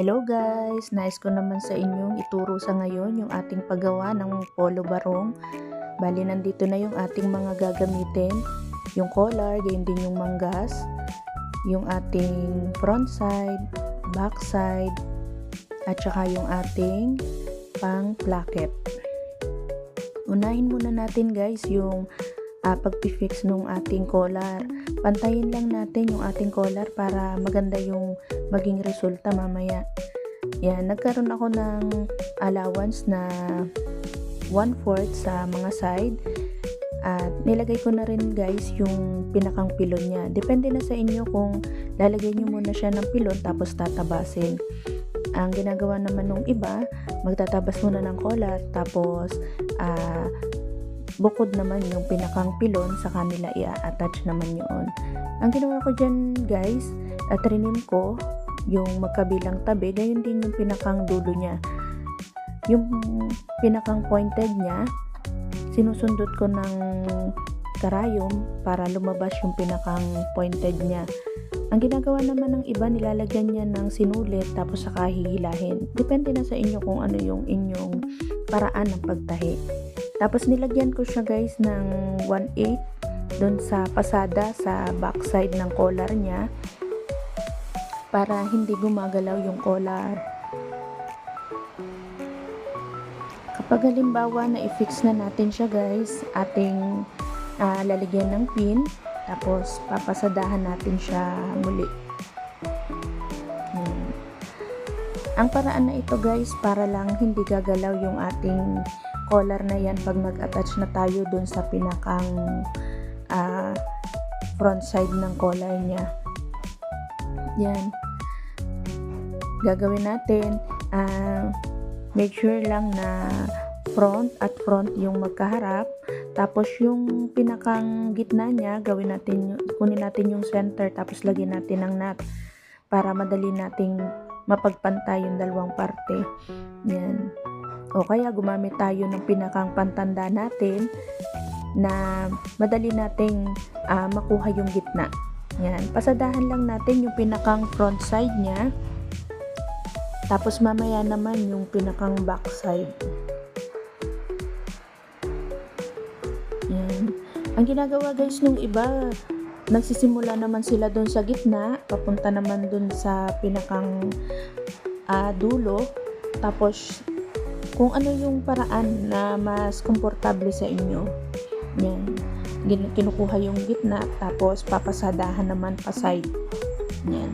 Hello guys! Nais ko naman sa inyong ituro sa ngayon yung ating paggawa ng polo barong. Bali, nandito na yung ating mga gagamitin. Yung collar, gayon din yung manggas, yung ating front side, back side, at saka yung ating pang placket. Unahin muna natin guys yung pag-fix nung ating collar. Pantayin lang natin yung ating collar para maganda yung maging resulta mamaya. Yan, nagkaroon ako ng allowance na 1/4 sa mga side. At nilagay ko na rin guys yung pinakang pilon niya. Depende na sa inyo kung lalagay nyo muna siya ng pilon tapos tatabasin. Ang ginagawa naman nung iba, magtatabas muna ng collar tapos bukod naman yung pinakang pilon sa kanila i-attach naman yun. Ang ginawa ko dyan guys, trinim ko yung magkabilang tabi, gayon din yung pinakang dulo niya. Yung pinakang pointed niya, sinusundot ko ng karayom para lumabas yung pinakang pointed niya. Ang ginagawa naman ng iba, nilalagyan niya ng sinulit tapos saka hihilahin. Depende na sa inyo kung ano yung inyong paraan ng pagtahi. Tapos nilagyan ko siya guys ng 1/8 doon sa pasada sa backside ng collar niya para hindi gumagalaw yung collar. Kapag halimbawa na i-fix na natin siya guys, ating lalagyan ng pin tapos papasadahan natin siya muli. Ang paraan na ito guys para lang hindi gagalaw yung ating collar na yan pag nag-attach na tayo dun sa pinakang front side ng collar niya. Yan. Gagawin natin, make sure lang na front yung magkaharap. Tapos yung pinakang gitna niya, kunin natin yung center tapos lagyan natin ng nut para madali nating mapagpantay yung dalawang parte. Yan. O kaya gumamit tayo ng pinakang pantanda natin na madali nating makuha yung gitna. Yan. Pasadahan lang natin yung pinakang front side niya. Tapos mamaya naman yung pinakang back side. Yan. Ang ginagawa guys nung iba, nagsisimula naman sila doon sa gitna, papunta naman doon sa pinakang dulo. Tapos kung ano yung paraan na mas komportable sa inyo. Yan. Kinukuha yung gitna tapos papasadahan naman pa side. Yan.